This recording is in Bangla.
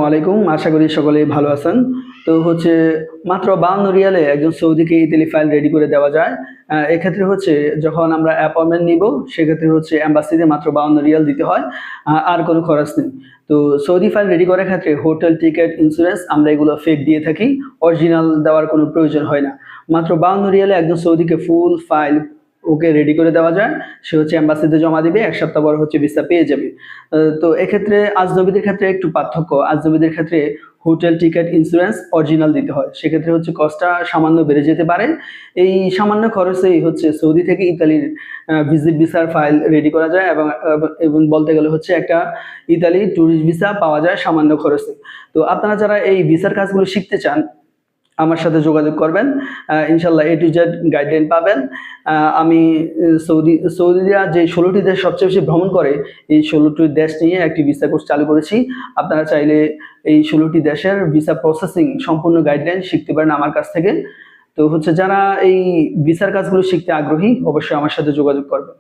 আলাইকুম, আশা করি সকলেই ভালো আছেন। তো হচ্ছে মাত্র 52 রিয়ালে একজন সৌদিকে ইতালি ফাইল রেডি করে দেওয়া যায়। এক্ষেত্রে হচ্ছে যখন আমরা অ্যাপয়েন্টমেন্ট নিব সেক্ষেত্রে হচ্ছে এম্বাসিতে মাত্র 52 রিয়াল দিতে হয়, আর কোনো খরচ নেই। তো সৌদি ফাইল রেডি করার ক্ষেত্রে হোটেল, টিকেট, ইন্স্যুরেন্স আমরা এগুলো ফেক দিয়ে থাকি, অরিজিনাল দেওয়ার কোনো প্রয়োজন হয় না। মাত্র 52 রিয়ালে একজন সৌদিকে ফুল ফাইল ওকে রেডি করে দেওয়া যায়। সে হচ্ছে এম্বাসিতে জমা দিবে, ১ সপ্তাহ পর হচ্ছে ভিসা পেয়ে যাবে। তো এক্ষেত্রে আজনবীদের ক্ষেত্রে একটু পার্থক্য। আজনবীদের ক্ষেত্রে হোটেল, টিকেট, ইন্স্যুরেন্স অরিজিনাল দিতে হয়। সেক্ষেত্রে হচ্ছে কস্টটা সামান্য বেড়ে যেতে পারে। এই সামান্য খরচেই হচ্ছে সৌদি থেকে ইতালির ভিজিট ভিসার ফাইল রেডি করা যায় এবং বলতে গেলে হচ্ছে একটা ইতালি ট্যুরিস্ট ভিসা পাওয়া যায় সামান্য খরচে। তো আপনারা যারা এই ভিসার কাজগুলো শিখতে চান আমার সাথে যোগাযোগ করবেন। ইনশাল্লাহ A to Z গাইডলাইন পাবেন। আমি সৌদিরা যে 16টি দেশ সবচেয়ে বেশি ভ্রমণ করে, এই 16টি দেশ নিয়ে একটি ভিসা কোর্স চালু করেছি। আপনারা চাইলে এই 16টি দেশের ভিসা প্রসেসিং সম্পূর্ণ গাইডলাইন শিখতে পারেন আমার কাছ থেকে। তো হচ্ছে যারা এই ভিসার কাজগুলো শিখতে আগ্রহী অবশ্যই আমার সাথে যোগাযোগ করবেন।